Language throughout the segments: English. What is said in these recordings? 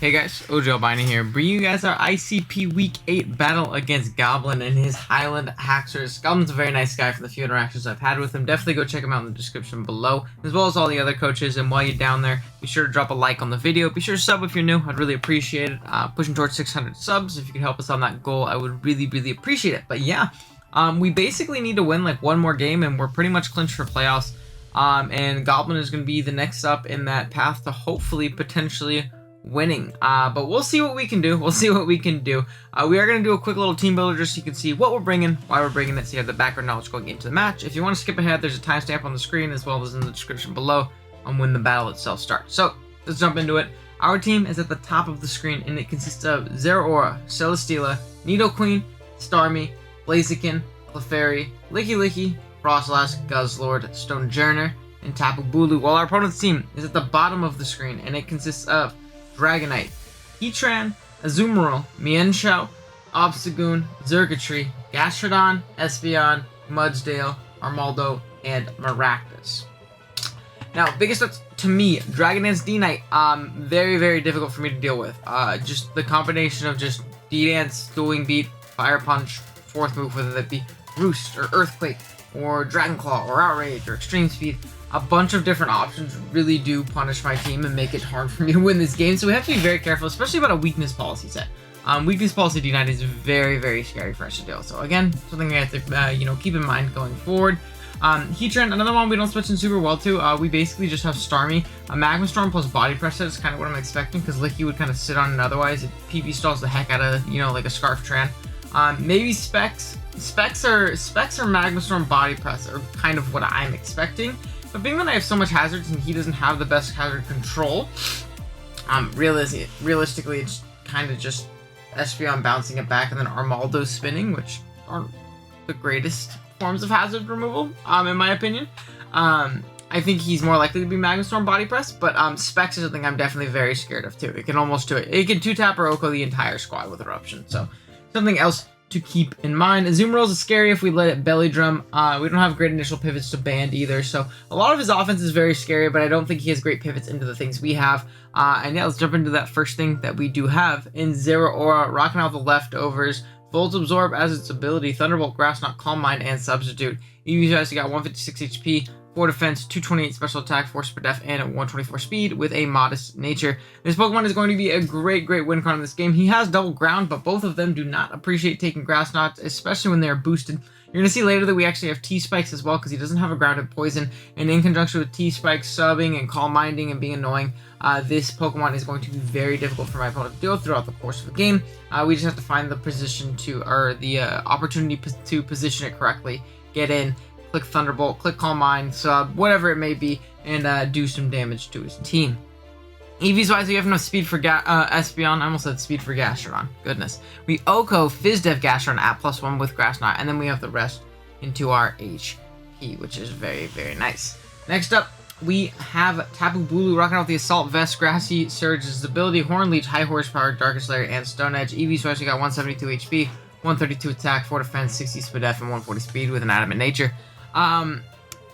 Hey guys, OGalbina here, bringing you guys our ICP Week 8 battle against Goblin and his Highland Haxers. Goblin's a very nice guy for the few interactions I've had with him. Definitely go check him out in the description below, as well as all the other coaches. And while you're down there, be sure to drop a like on the video. Be sure to sub if you're new. I'd really appreciate it. Pushing towards 600 subs. If you could help us on that goal, I would really appreciate it. But yeah, we basically need to win like one more game, and we're pretty much clinched for playoffs. And Goblin is going to be the next up in that path to hopefully, potentially winning. But we'll see what we can do. We are going to do a quick little team builder just so you can see what we're bringing, why we're bringing it, so you have the background knowledge going into the match. If you want to skip ahead, there's a timestamp on the screen as well as in the description below on when the battle itself starts. So let's jump into it. Our team is at the top of the screen, and it consists of Zeraora, Celesteela, Nidoqueen, Starmie, Blaziken, Clefairy, Licky, Frostlass, Guzzlord, Stonejourner, and Tapu Bulu, while our opponent's team is at the bottom of the screen, and it consists of Dragonite, Heatran, Azumarill, Mienshao, Obstagoon, Xurkitree, Gastrodon, Espeon, Mudsdale, Armaldo, and Maractus. Now, biggest threats to me, Dragon Dance D-Knight, very difficult for me to deal with. Just the combination of just D-Dance, Dueling Beat, Fire Punch, fourth move, whether that be Roost or Earthquake or Dragon Claw or Outrage or Extreme Speed. A bunch of different options really do punish my team and make it hard for me to win this game, so we have to be very careful, especially about a weakness policy set. Weakness policy D9 is very scary for us to deal. So again, something we have to keep in mind going forward. Heatran, another one we don't switch in super well to. We basically just have Starmie. A Magma Storm plus Body Press set is kind of what I'm expecting, because Licky would kind of sit on it otherwise. It PV stalls the heck out of, like a Scarf Tran. Maybe Specs. Specs or Magma Storm Body Press are kind of what I'm expecting. But being that I have so much hazards and he doesn't have the best hazard control, realistically it's kind of just Espeon bouncing it back and then Armaldo spinning, which aren't the greatest forms of hazard removal, in my opinion. I think he's more likely to be Magma Storm Body Press, but Specs is something I'm definitely very scared of too. It can almost do it. It can 2-tap or Oko the entire squad with Eruption, so something else to keep in mind. Azumarill is scary if we let it belly drum. We don't have great initial pivots to band either, so a lot of his offense is very scary, but I don't think he has great pivots into the things we have. And yeah, let's jump into that first thing that we do have in Zeraora, rocking out the leftovers. Volt Absorb as its ability, Thunderbolt, Grass Knot, Calm Mind, and Substitute. You got 156 HP, 4 defense, 228 special attack, 4 super def, and 124 speed with a modest nature. This Pokemon is going to be a great win con in this game. He has double ground, but both of them do not appreciate taking grass knots, especially when they're boosted. You're going to see later that we actually have T-Spikes as well, because he doesn't have a grounded poison, and in conjunction with T-Spikes subbing and calm minding and being annoying, this Pokemon is going to be very difficult for my opponent to deal with throughout the course of the game. We just have to find the position to, or the opportunity to position it correctly, get in, click Thunderbolt, click Calm Mind, sub, whatever it may be, and do some damage to his team. EVs wise, we have enough speed for Espeon. I almost said speed for Gastrodon. Goodness. We Oko Fizz-Def Gastrodon at +1 with Grass Knot, and then we have the rest into our HP, which is very nice. Next up, we have Tapu Bulu rocking out the Assault Vest, Grassy Surge's ability, Horn Leech, High Horsepower, Darkest Lair, and Stone Edge. EVs wise, we got 172 HP, 132 attack, 4 defense, 60 speed def, and 140 speed with an Adamant Nature.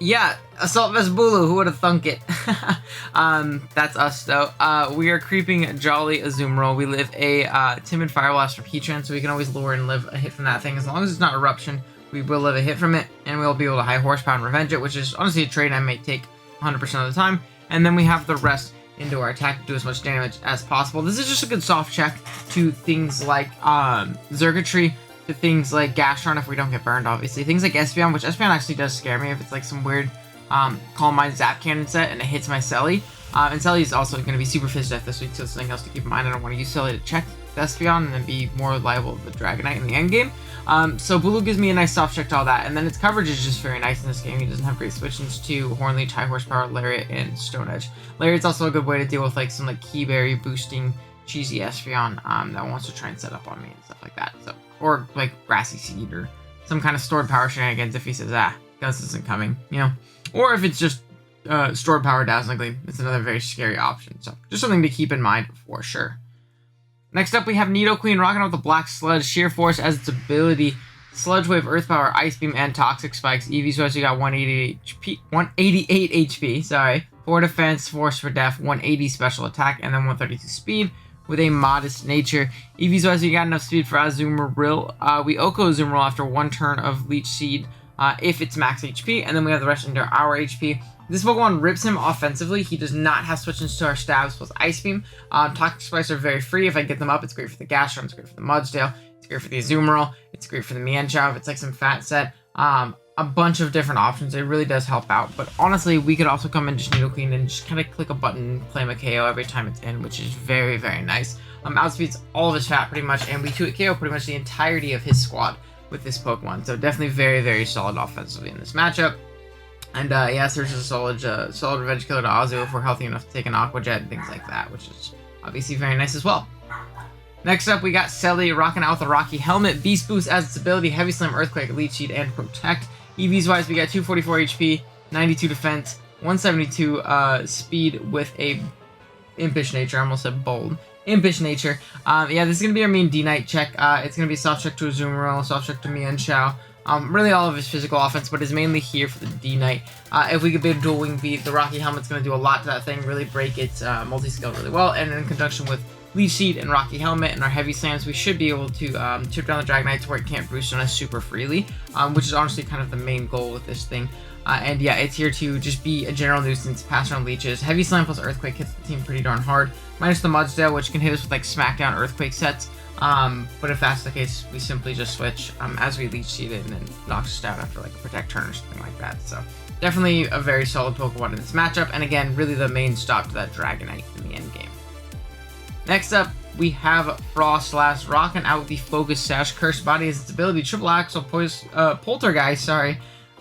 Yeah, Assault Vest Bulu, who would have thunk it? That's us, though. We are creeping Jolly Azumarill. We live a Timid Fire Blast from Heatran, so we can always lure and live a hit from that thing. As long as it's not Eruption, we will live a hit from it, and we'll be able to High Horsepower and Revenge it, which is honestly a trade I may take 100% of the time. And then we have the rest into our attack to do as much damage as possible. This is just a good soft check to things like Xurkitree, to things like Gastrodon if we don't get burned, obviously. Things like Espeon, which Espeon actually does scare me if it's like some weird Calm Mind Zap Cannon set and it hits my Selly. And Selly is also going to be super Fizz Def this week, so it's something else to keep in mind. I don't want to use Selly to check Espeon and then be more liable to the Dragonite in the end game. So Bulu gives me a nice soft check to all that, and then its coverage is just very nice in this game. He doesn't have great switch-ins to Horn Leech, High Horsepower, Lariat, and Stone Edge. Lariat's also a good way to deal with like some like Keyberry boosting cheesy Espeon that wants to try and set up on me and stuff like that. So, or like Grassy Seed or some kind of stored power shenanigans if he says, Gus isn't coming, or if it's just stored power dazzlingly, it's another very scary option. So just something to keep in mind for sure. Next up, we have Nidoqueen rocking out the Black Sludge, Sheer Force as its ability, Sludge Wave, Earth Power, Ice Beam, and Toxic Spikes. EV Source, you got 188 HP, sorry. 4 defense, 4 for def, 180 special attack, and then 132 speed with a modest nature. EVs wise, we got enough speed for Azumarill. We Oko Azumarill after 1 turn of Leech Seed if it's max HP, and then we have the rest into our HP. This Pokemon rips him offensively. He does not have switch-ins to our stabs plus Ice Beam. Toxic Spikes are very free. If I get them up, it's great for the Gastron, it's great for the Mudsdale, it's great for the Azumarill, it's great for the Mienshao if it's like some fat set. A bunch of different options. It really does help out. But honestly, we could also come in just Nidoqueen and just kind of click a button, claim a KO every time it's in, which is very, very nice. Outspeeds all of his fat pretty much, and we 2-hit KO pretty much the entirety of his squad with this Pokemon. So definitely very, very solid offensively in this matchup. And yeah, Surge is a solid revenge killer to Azu if we're healthy enough to take an Aqua Jet and things like that, which is obviously very nice as well. Next up, we got Selly rocking out with a Rocky Helmet, Beast Boost as its ability, Heavy Slam, Earthquake, Leech Seed, and Protect. EVs wise, we got 244 HP, 92 defense, 172 speed with a Impish Nature. I almost said bold. Impish Nature. Yeah, this is going to be our main D-Knight check. It's going to be Soft Check to Azumarill, Soft Check to Mienshao. Really all of his physical offense, but is mainly here for the D-Knight. If we could be a Dual Wing Beat, the Rocky Helmet's going to do a lot to that thing, really break its multi-skill really well, and in conjunction with Leech Seed and Rocky Helmet and our Heavy Slams, we should be able to chip down the Dragonite to where it can't boost on us super freely, which is honestly kind of the main goal with this thing. And yeah, it's here to just be a general nuisance, pass around leeches. Heavy Slam plus Earthquake hits the team pretty darn hard, minus the Mudsdale, which can hit us with like Smackdown Earthquake sets. But if that's the case, we simply just switch as we Leech Seed it and then knocks us down after like a Protect turn or something like that. So definitely a very solid Pokemon in this matchup, and again, really the main stop to that Dragonite in the end game. Next up, we have Froslass rocking out the Focus Sash. Cursed Body is its ability, Triple Axle, Poltergeist,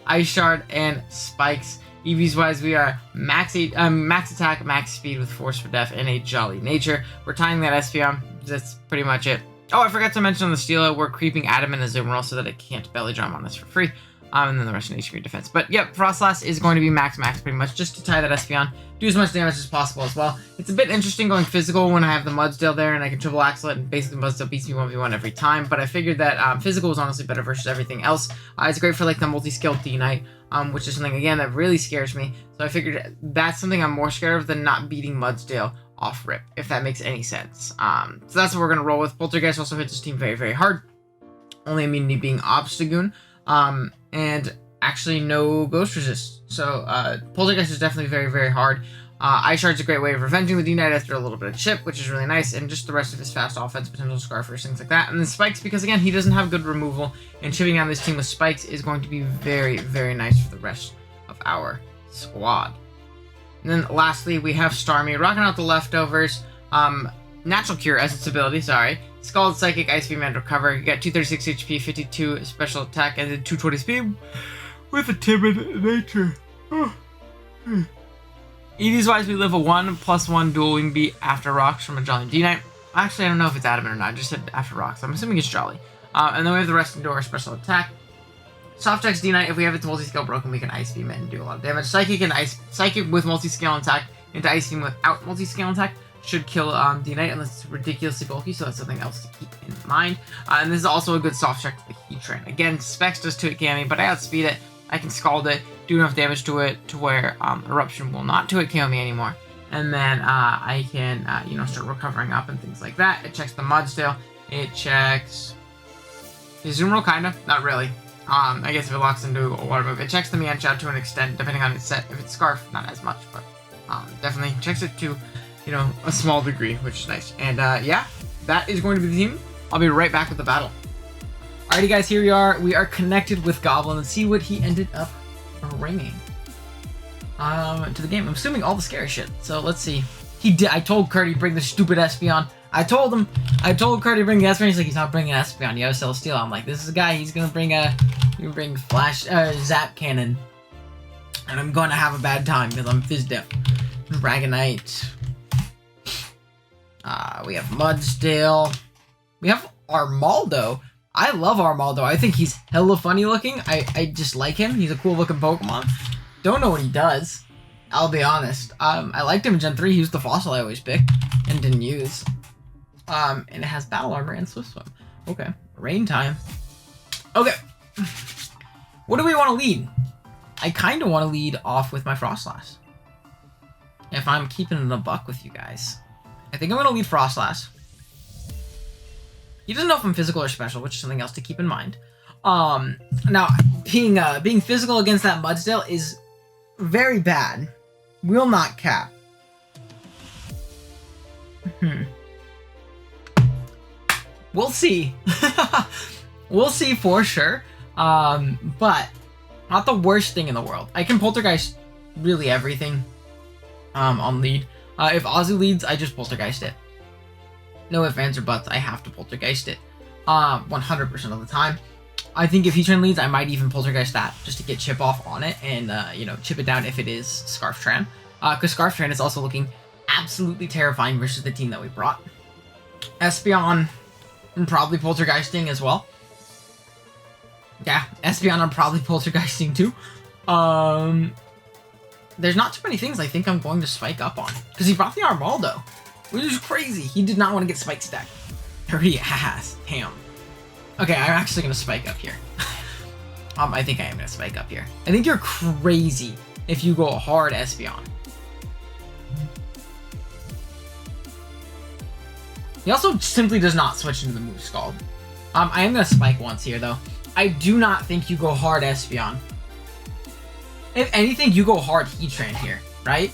Ice Shard, and Spikes. EVs wise, we are max attack, max speed with Force for Death, and a Jolly Nature. We're tying that Espeon. That's pretty much it. Oh, I forgot to mention on the Steela, we're creeping Adam and Azumarill so that it can't Belly Drum on us for free. And then the rest of HP defense. But yep, Froslass is going to be max pretty much, just to tie that Espeon, do as much damage as possible as well. It's a bit interesting going physical when I have the Mudsdale there and I can Triple Axle it, and basically Mudsdale beats me 1v1 every time. But I figured that physical was honestly better versus everything else. It's great for like the multi-skill D-Knight, which is something again that really scares me. So I figured that's something I'm more scared of than not beating Mudsdale off rip, if that makes any sense. So that's what we're gonna roll with. Poltergeist also hits his team very, very hard. Only immunity being Obstagoon. And actually no Ghost Resist. So Poltergeist is definitely very, very hard. Ice Shard's a great way of revenging the D-Knight after a little bit of chip, which is really nice, and just the rest of his fast offense, potential Scarfers, things like that. And then Spikes, because again, he doesn't have good removal, and chipping down this team with Spikes is going to be very, very nice for the rest of our squad. And then lastly, we have Starmie rocking out the leftovers. Natural Cure as its ability, Scald, Psychic, Ice Beam, and Recover. You get 236 HP, 52 special attack, and then 220 speed with a timid nature. EVs wise, we live a 1+1 Dual Wing Beat after Rocks from a Jolly D-Knight. Actually, I don't know if it's Adamant or not. I just said after Rocks. I'm assuming it's Jolly. And then we have the rest into our special attack. Soft Checks D-Knight. If we have its multi-scale broken, we can Ice Beam it and do a lot of damage. Psychic with multi-scale attack into Ice Beam without multi-scale attack should kill D-Knight unless it's ridiculously bulky, so that's something else to keep in mind. And this is also a good soft check to the Heatran. Again, Specs does 2-hit KO me, but I outspeed it. I can Scald it, do enough damage to it to where Eruption will not 2-hit KO me anymore. And then I can, start recovering up and things like that. It checks the Mudsdale. It checks the Azumarill, kind of. Not really. I guess if it locks into a water move. It checks the Mienshao to an extent, depending on its set. If it's Scarf, not as much, but definitely checks it to a small degree, which is nice. And yeah, that is going to be the team. I'll be right back with the battle. Alrighty guys, here we are. We are connected with Goblin. Let's see what he ended up bringing to the game. I'm assuming all the scary shit. So let's see. I told Kurt he'd bring the stupid Espeon. I told Kurt he'd bring the Espeon. He's like, he's not bringing Espeon. You have Celesteela. I'm like, this is a guy. He's gonna bring Flash, Zap Cannon. And I'm going to have a bad time because I'm Fizz-Def. Dragonite. We have Mudsdale. We have Armaldo. I love Armaldo. I think he's hella funny looking. I just like him. He's a cool looking Pokemon. Don't know what he does. I'll be honest. I liked him in Gen 3. He was the fossil I always picked and didn't use. And it has Battle Armor and Swift Swim. Okay. Rain time. Okay. What do we want to lead? I kind of want to lead off with my Froslass. If I'm keeping it a buck with you guys. I think I'm going to lead Froslass. He doesn't know if I'm physical or special, which is something else to keep in mind. Now, being physical against that Mudsdale is very bad. Will not cap. We'll see. We'll see for sure. But not the worst thing in the world. I can Poltergeist really everything on lead. If Ozzy leads, I just Poltergeist it. No ifs, ands, or buts. I have to Poltergeist it 100% of the time. I think if Heatran leads, I might even Poltergeist that just to get chip off on it and, you know, chip it down if it is Scarftran. Because Scarftran is also looking absolutely terrifying versus the team that we brought. Espeon, I'm probably Poltergeisting as well. Yeah, Espeon, I'm probably Poltergeisting too. There's not too many things I think I'm going to spike up on. Because he brought the Armaldo, which is crazy. He did not want to get spike stacked. Dirty ass. Damn. Okay, I'm actually going to spike up here. I think I am going to spike up here. I think you're crazy if you go hard Espeon. He also simply does not switch into the move Scald. I am going to spike once here, though. I do not think you go hard Espeon. If anything, you go hard Heatran here, right?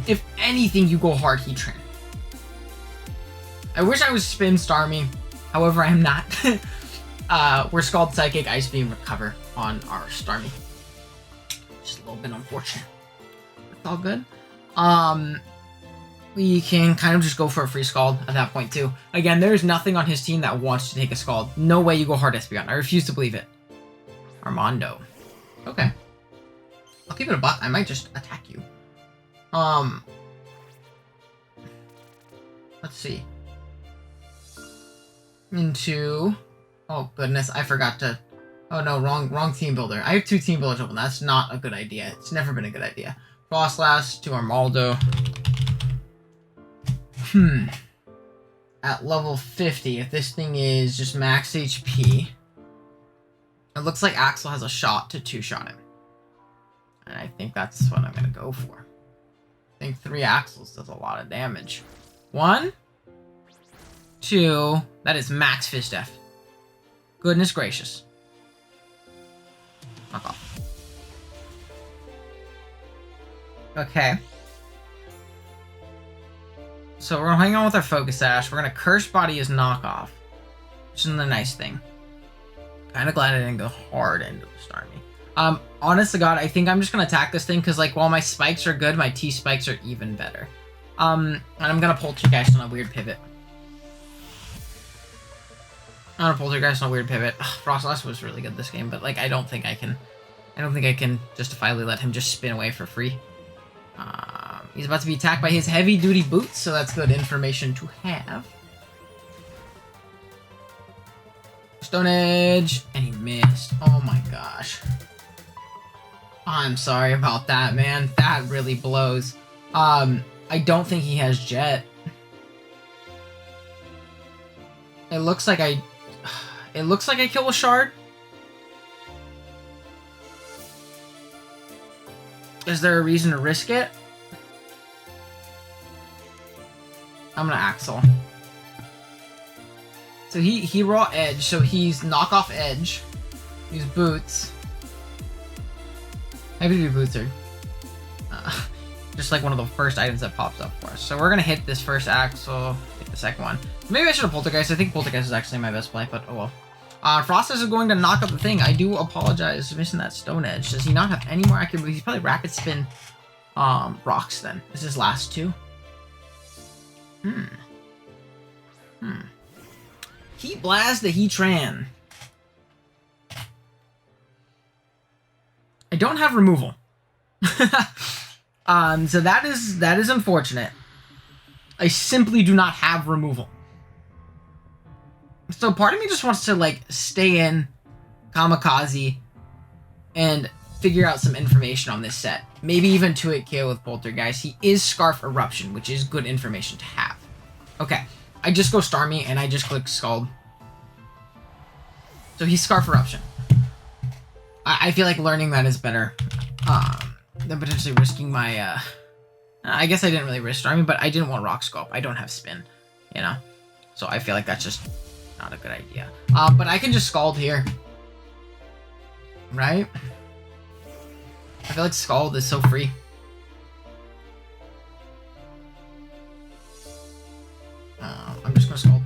If anything, you go hard Heatran. I wish I was Spin Starmie. However, I am not. We're Scald Psychic, Ice Beam, Recover on our Starmie. Just a little bit unfortunate. It's all good. We can kind of just go for a free Scald at that point, too. Again, there's nothing on his team that wants to take a Scald. No way you go hard Espeon. I refuse to believe it. Armando. Okay. I'll keep it a butt. I might just attack you. Let's see. Into... Oh, goodness. I forgot to... Oh, no. Wrong team builder. I have 2 team builders open. That's not a good idea. It's never been a good idea. Frostlass to Armaldo. At level 50, if this thing is just max HP, it looks like Axel has a shot to 2-shot him. And I think that's what I'm going to go for. I think 3 Axels does a lot of damage. 1, 2, that is max Fizz Def. Goodness gracious. Knock off. Okay. So we're hanging on with our Focus Sash. We're going to Curse Body his knockoff. Which is a nice thing. Kind of glad I didn't go hard into the Starmie. Honest to God, I think I'm just going to attack this thing because, like, while my spikes are good, my T-spikes are even better. And I'm going to Poltergeist on a weird pivot. I'm going to Poltergeist on a weird pivot. Frostlass was really good this game, but, like, I don't think I can justifiably let him just spin away for free. He's about to be attacked by his heavy-duty boots, so that's good information to have. Stone Edge, and he missed. Oh my gosh. I'm sorry about that, man. That really blows. I don't think he has Jet. It looks like I kill a Shard. Is there a reason to risk it? I'm gonna Axel. So he raw Edge, so he's knockoff Edge. Use Boots. Heavy Boots are just like one of the first items that pops up for us. So we're gonna hit this first Axel, hit the second one. Maybe I should have Poltergeist. I think Poltergeist is actually my best play, but oh well. Frostus is going to knock up the thing. I do apologize for missing that Stone Edge. Does he not have any more accurate moves? He's probably Rapid Spin Rocks then. This is his last 2. Heat Blast the Heatran. I don't have removal. So that is unfortunate. I simply do not have removal. So part of me just wants to, like, stay in Kamikaze and figure out some information on this set. Maybe even 2-hit KO with Poltergeist. He is Scarf Eruption, which is good information to have. Okay, I just go Starmie and I just click Scald. So he's Scarf Eruption. I feel like learning that is better than potentially risking my... I guess I didn't really risk Starmie, but I didn't want Rock Sculpt. I don't have Spin, you know? So I feel like that's just not a good idea. But I can just Scald here. Right? I feel like Scald is so free. I'm just gonna Scald.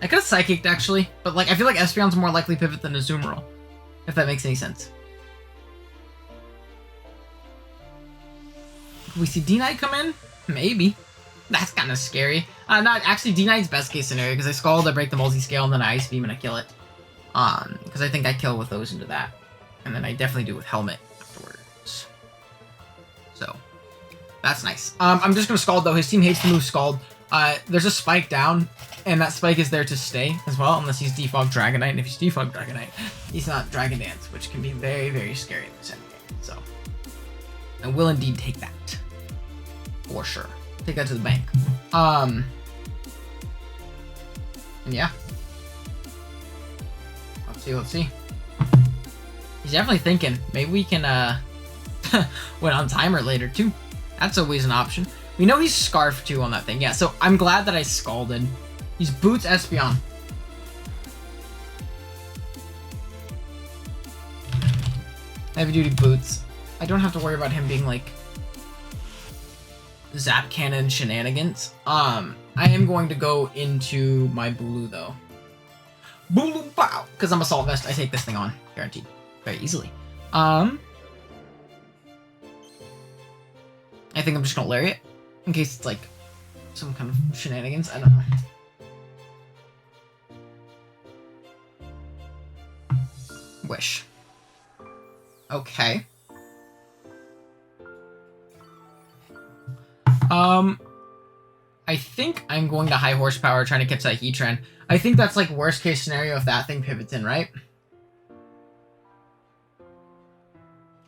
I could have Psychicked actually, but like I feel like Espeon's more likely pivot than Azumarill, if that makes any sense. Can we see D-Knight come in? Maybe. That's kind of scary. Not actually D-Knight's best case scenario because I Scald, I break the multi-scale, and then I Ice Beam and I kill it. Because I think I kill with those into that, and then I definitely do with Helmet afterwards. So that's nice. I'm just gonna Scald though. His team hates the move Scald. There's a spike down, and that spike is there to stay as well, unless he's Defog Dragonite, and if he's Defog Dragonite, he's not Dragon Dance, which can be very, very scary in this endgame. So I will indeed take that. For sure. Take that to the bank. And yeah. Let's see. He's definitely thinking, maybe we can, win on timer later, too. That's always an option. We know he's Scarf, too, on that thing. Yeah, so I'm glad that I Scalded. He's Boots Espeon. Heavy Duty Boots. I don't have to worry about him being, like, Zap Cannon shenanigans. I am going to go into my Bulu, though. Bulu Pow! Because I'm Assault Vest, I take this thing on. Guaranteed. Very easily. I think I'm just gonna Lariat. In case it's, like, some kind of shenanigans. I don't know. Wish. Okay. I think I'm going to High Horsepower trying to catch that Heatran. I think that's like worst case scenario if that thing pivots in, right?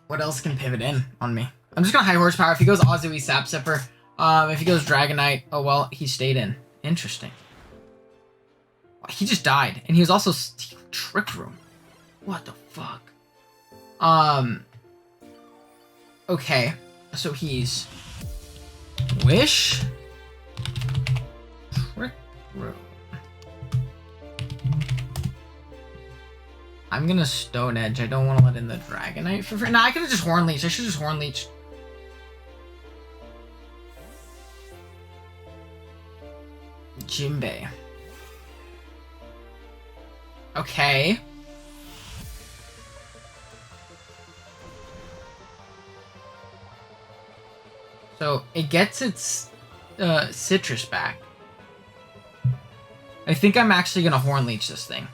What else can pivot in on me? I'm just gonna High Horsepower. If he goes Azui Sap Sipper, if he goes Dragonite, oh well, he stayed in. Interesting. He just died, and he was also Trick Room. What the fuck? Okay, so he's Wish, Trick Room. I'm gonna Stone Edge. I don't want to let in the Dragonite for free. Nah, I could have just Horn Leech. I should just Horn Leech. Jimbei. Okay. So it gets its citrus back. I think I'm actually gonna Horn Leech this thing.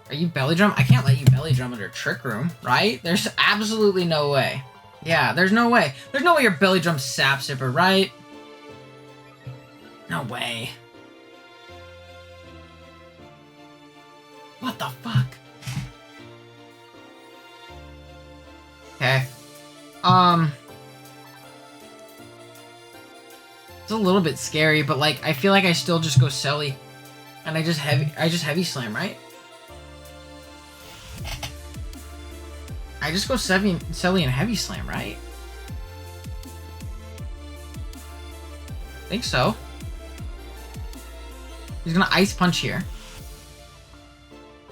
Are you Belly Drum? I can't let you Belly Drum under Trick Room, right? There's absolutely no way. Yeah, there's no way. There's no way you're Belly Drum Sap Sipper, right? No way. What the fuck? Okay. It's a little bit scary, but like I feel like I still just go Selly. And I just heavy slam, right? I just go Selly and heavy slam, right? I think so. He's gonna Ice Punch here.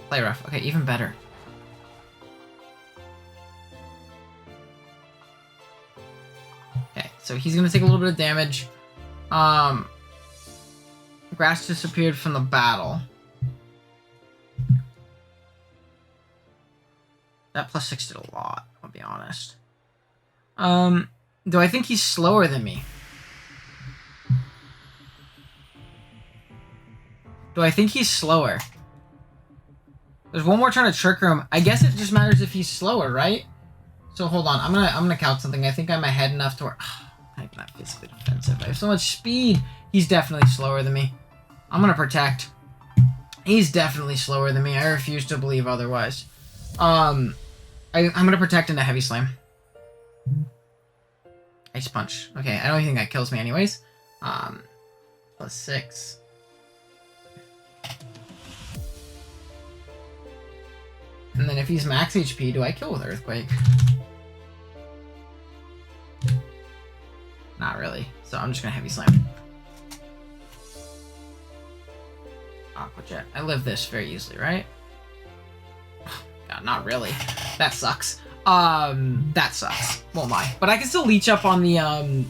Play rough. Okay, even better. Okay, so he's gonna take a little bit of damage. Grass disappeared from the battle. That +6 did a lot, I'll be honest. Do I think he's slower than me? Do I think he's slower? There's one more turn of Trick Room. I guess it just matters if he's slower, right? So hold on, I'm gonna count something. I think I'm ahead enough to where I'm not physically defensive. I have so much speed. He's definitely slower than me. I'm gonna protect. He's definitely slower than me. I refuse to believe otherwise. I'm gonna protect into Heavy Slam. Ice Punch. Okay, I don't think that kills me anyways. +6. And then if he's max HP, do I kill with Earthquake? Not really. So I'm just gonna Heavy Slam. Aqua Jet. I live this very easily, right? God, not really. That sucks. That sucks. Won't lie. But I can still leech up on the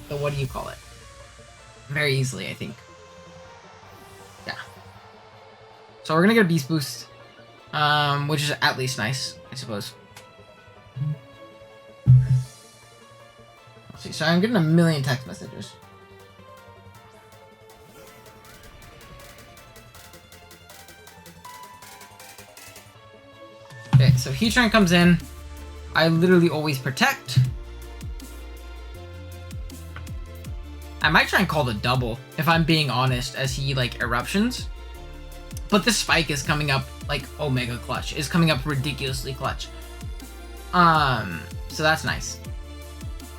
what do you call it? Very easily, I think. Yeah. So we're gonna get a Beast Boost. Which is at least nice, I suppose. Let's see, so I'm getting a million text messages. Okay, so Heatran comes in. I literally always protect. I might try and call the double, if I'm being honest, as he, like, eruptions. But this spike is coming up, like, Omega Clutch. Is coming up ridiculously clutch. So that's nice.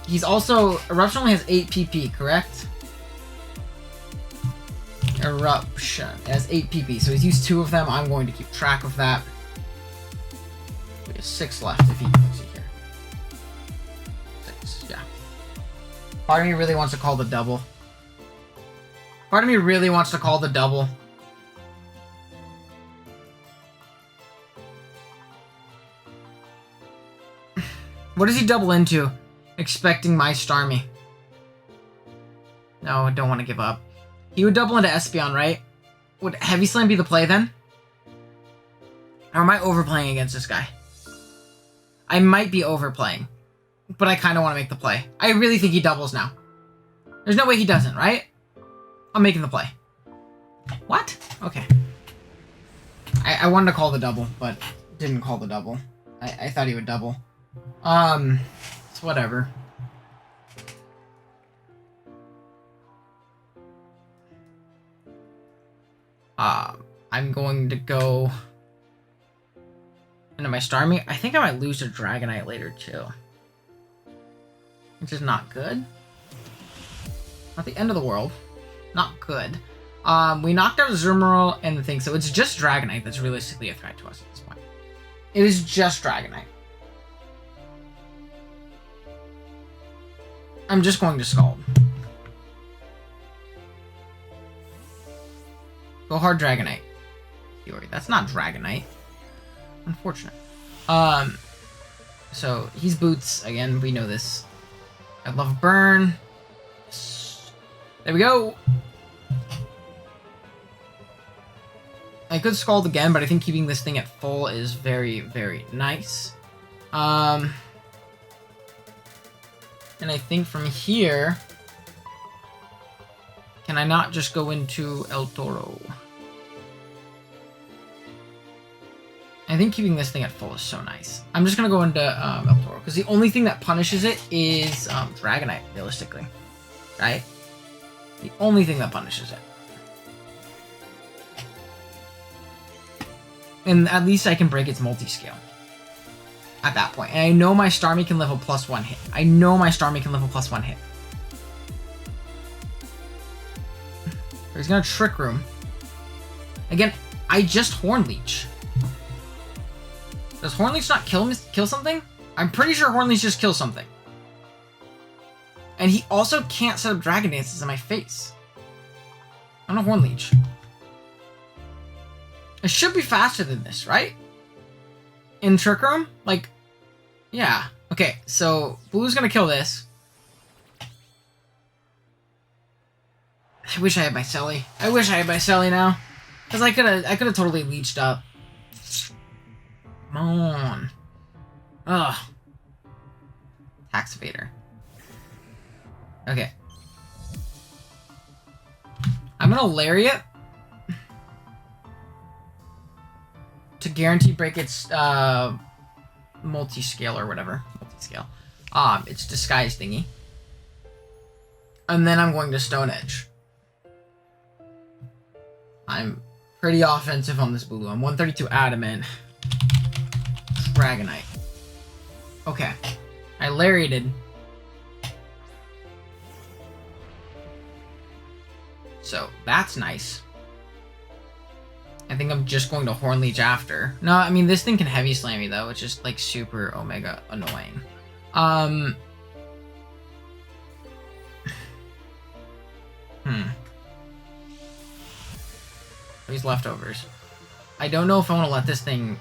He's also... Eruption only has 8 PP, correct? Eruption. It has 8 PP, so he's used 2 of them. I'm going to keep track of that. We have 6 left if he puts it here. 6, yeah. Part of me really wants to call the double. Part of me really wants to call the double. What does he double into? Expecting my Starmie. No, I don't want to give up. He would double into Espeon, right? Would Heavy Slam be the play then? Or am I overplaying against this guy? I might be overplaying. But I kind of want to make the play. I really think he doubles now. There's no way he doesn't, right? I'm making the play. What? Okay. I wanted to call the double, but didn't call the double. I thought he would double. It's whatever. I'm going to go into my Starmie. I think I might lose to Dragonite later too. Which is not good. Not the end of the world. Not good. We knocked out Zoomerl and the thing, so it's just Dragonite that's realistically a threat to us at this point. It is just Dragonite. I'm just going to Scald. Go hard, Dragonite. Fury. That's not Dragonite. Unfortunate. So he's Boots again. We know this. I love Burn. There we go. I could Scald again, but I think keeping this thing at full is very, very nice. And I think from here, can I not just go into El Toro? I think keeping this thing at full is so nice. I'm just going to go into El Toro, because the only thing that punishes it is Dragonite, realistically. Right? The only thing that punishes it. And at least I can break its multi-scale. At that point. And I know my Starmie can live a +1 hit. I know my Starmie can live a +1 hit. He's gonna Trick Room. Again, I just Horn Leech. Does Horn Leech not kill something? I'm pretty sure Horn Leech just kills something. And he also can't set up Dragon Dances in my face. I don't know Horn Leech. It should be faster than this, right? In Trick Room? Like, yeah. Okay, so Blue's gonna kill this. I wish I had my Selly. I wish I had my Selly now. Because I could have totally leeched up. Come on. Ugh. Tax Evader. Okay. I'm gonna Lariat. To guarantee break its multi-scale or whatever. Multi-scale. Its disguise thingy. And then I'm going to Stone Edge. I'm pretty offensive on this blue. I'm 132 Adamant. Dragonite. Okay. I Lariated. So, that's nice. I think I'm just going to Horn Leech after. No, I mean, this thing can Heavy Slam me, though. It's just, like, super Omega annoying. these leftovers. I don't know if I want to let this thing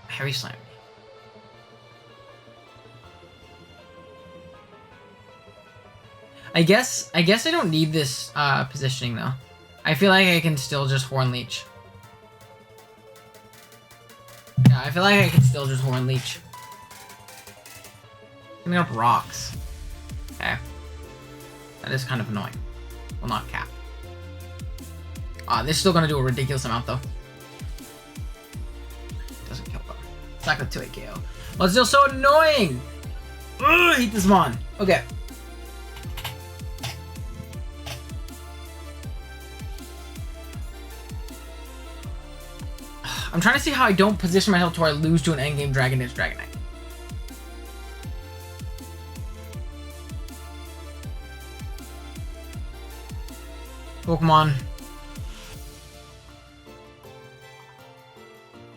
heavy slam me. I guess I don't need this positioning though. I feel like I can still just Horn Leech. Yeah, I feel like I can still just Horn Leech. Giving up rocks. Okay. That is kind of annoying. Well, not cap. This is still gonna do a ridiculous amount though. Doesn't kill though. It's not gonna 2-8 KO. Well, it's still so annoying! Ugh, I hate this mon. Okay. I'm trying to see how I don't position myself to where I lose to an endgame Dragonite Dragonite. Pokemon.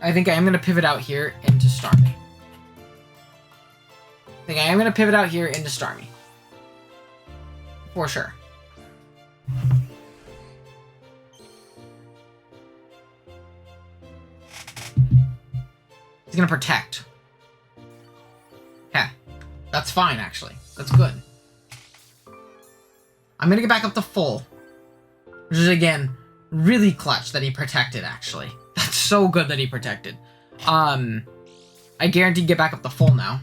I think I am going to pivot out here into Starmie. For sure. He's going to protect. Okay. That's fine, actually. That's good. I'm going to get back up to full. Which is, again, really clutch that he protected, actually. That's so good that he protected. I guarantee get back up to full now.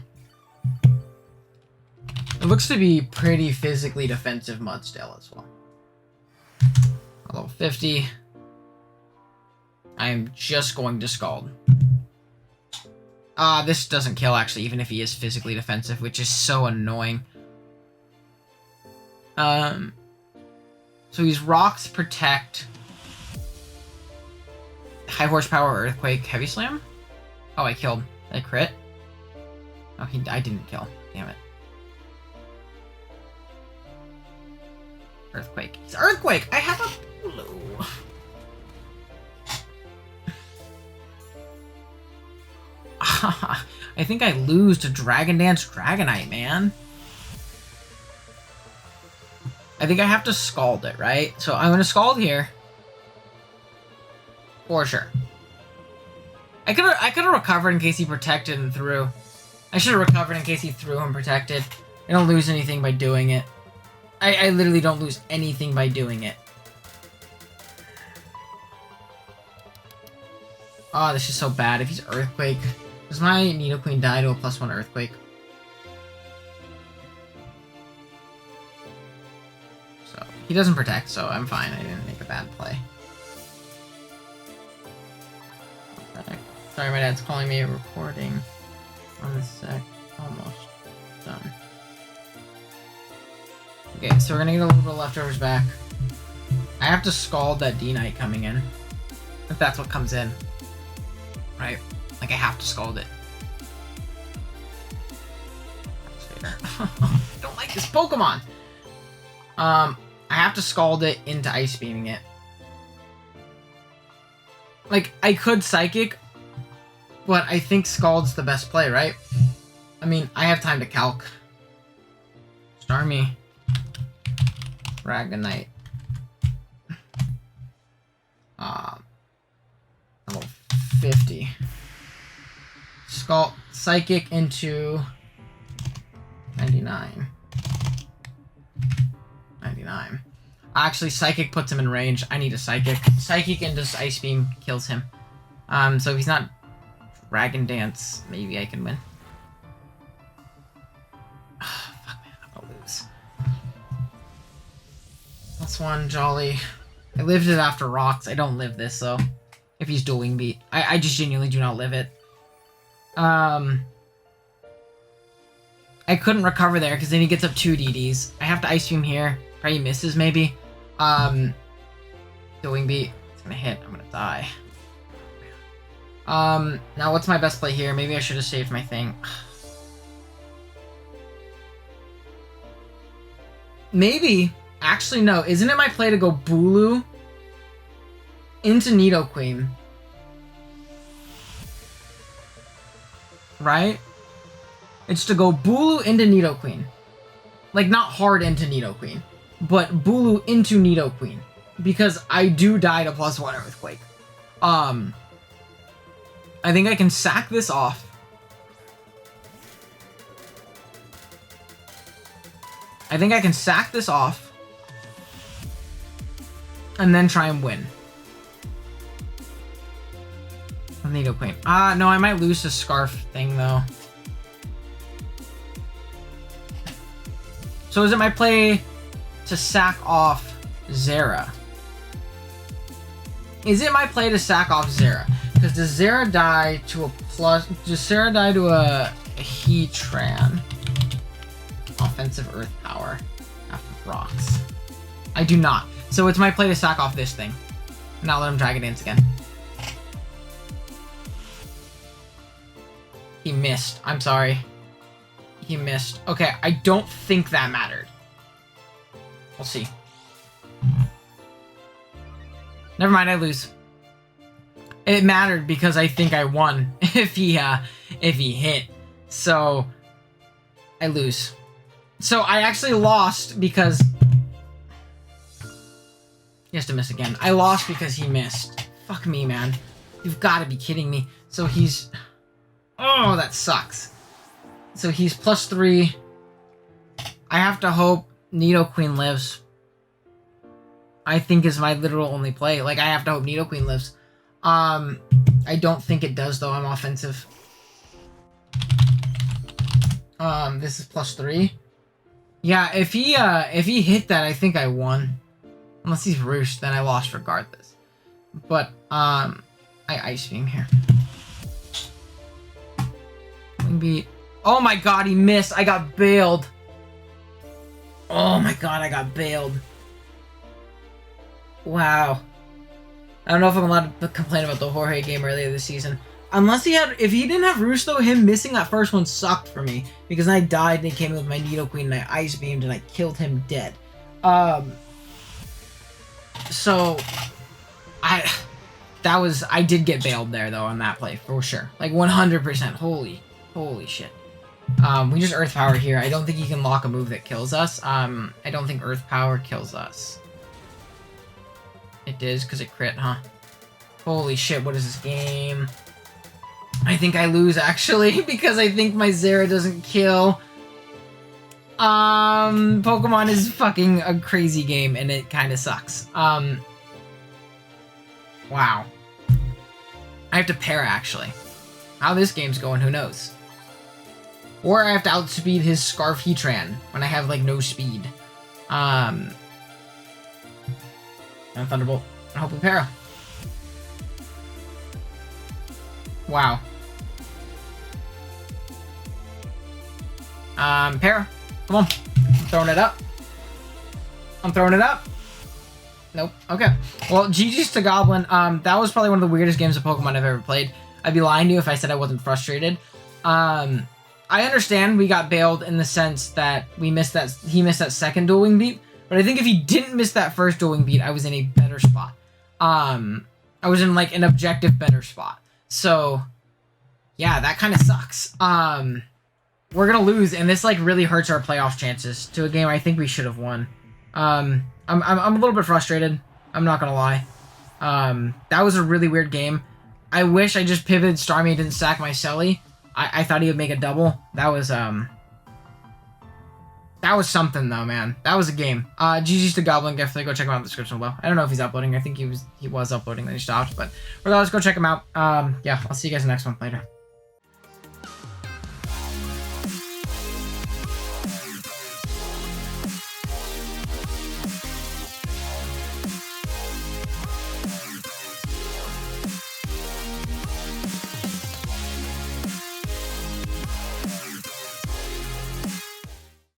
It looks to be pretty physically defensive Mudsdale as well. Level 50. I am just going to Scald. This doesn't kill, actually, even if he is physically defensive, which is so annoying. So he's Rocks, Protect, High Horsepower, Earthquake, Heavy Slam? Oh, I killed. Did I crit? Oh, I didn't kill. Damn it. Earthquake. It's Earthquake! I have a blue. I think I lose to Dragon Dance Dragonite, man. I think I have to Scald it, right? So I'm going to Scald here. For sure. I could have recovered in case he protected and threw. I should have recovered in case he threw and protected. I don't lose anything by doing it. I literally don't lose anything by doing it. Oh, this is so bad. If he's Earthquake... Does my Nidoqueen die to a +1 Earthquake? So, he doesn't protect, so I'm fine. I didn't make a bad play. Okay. Sorry, my dad's calling me a recording on this sec. Almost done. Okay, so we're gonna get a little bit of leftovers back. I have to Scald that D-Knight coming in. If that's what comes in. Right? Like, I have to Scald it. I don't like this Pokemon! I have to Scald it into Ice Beaming it. Like, I could Psychic, but I think Scald's the best play, right? I mean, I have time to calc. Starmie. Dragonite. Level 50. Scald Psychic into 99. 99. Actually, Psychic puts him in range. I need a Psychic. Psychic into Ice Beam kills him. So if he's not Dragon Dance, maybe I can win. Fuck, man, I'm gonna lose. That's one, Jolly. I lived it after Rocks. I don't live this, though. If he's Dueling Beat. I just genuinely do not live it. I couldn't recover there, because then he gets up 2 DDs. I have to Ice Beam here. Probably misses, maybe. Dueling Beat. It's gonna hit. I'm gonna die. Now what's my best play here? Maybe I should have saved my thing. Maybe. Actually, no. Isn't it my play to go Bulu into Nidoqueen? Right? It's to go Bulu into Nidoqueen. Like, not hard into Nidoqueen, but Bulu into Nidoqueen. Because I do die to +1 Earthquake. I think I can sack this off. I think I can sack this off. And then try and win. Nidoqueen. No, I might lose the Scarf thing, though. So is it my play to sack off Zera? Is it my play to sack off Zera? Because does Zera die to a plus... Does Zera die to a Heatran? Offensive Earth Power. After rocks. I do not. So it's my play to sack off this thing. Not let him Dragon Dance again. He missed. I'm sorry. He missed. Okay, I don't think that mattered. We'll see. Never mind, I lose. It mattered because I think I won if he hit. So I lose. So I actually lost because he has to miss again. I lost because he missed. Fuck me, man. You've got to be kidding me. So he's... Oh, that sucks. So he's +3. I have to hope Nidoqueen lives. I think is my literal only play. Like, I have to hope Nidoqueen lives. I don't think it does, though. I'm offensive. This is +3. Yeah, if he hit that, I think I won. Unless he's Roost, then I lost regardless. But, I Ice Beam here. Wing Beat. Oh my god, he missed. I got bailed. Oh my god, I got bailed. Wow. I don't know if I'm allowed to complain about the Jorge game earlier this season. Unless he had... If he didn't have Roost, though, him missing that first one sucked for me. Because I died and he came in with my Nidoqueen and I Ice Beamed and I killed him dead. So... I did get bailed there, though, on that play, for sure. Like, 100%. Holy shit. We just Earth Power here. I don't think he can lock a move that kills us. I don't think Earth Power kills us. It does, because it crit, huh? Holy shit, what is this game? I think I lose, actually, because I think my Zera doesn't kill. Pokemon is fucking a crazy game, and it kind of sucks. Wow. I have to pair, actually. How this game's going, who knows? Or I have to outspeed his Scarf Heatran when I have, like, no speed. And Thunderbolt. I hope we para. Wow. Para. Come on. I'm throwing it up. I'm throwing it up. Nope. Okay. Well, GG's to Goblin. That was probably one of the weirdest games of Pokemon I've ever played. I'd be lying to you if I said I wasn't frustrated. I understand we got bailed in the sense that he missed that second Dual Wing Beat, but I think if he didn't miss that first Dual Wing Beat, I was in a better spot. I was in, like, an objective better spot. So, yeah, that kind of sucks. We're gonna lose, and this, like, really hurts our playoff chances to a game I think we should have won. I'm a little bit frustrated. I'm not gonna lie. That was a really weird game. I wish I just pivoted Starmie and didn't sack my Selly. I thought he would make a double. That was something, though, man. That was a game. GG's to Goblin. Definitely go check him out in the description below. I don't know if he's uploading. I think he was uploading, then he stopped. But regardless, go check him out. Yeah, I'll see you guys in the next one later.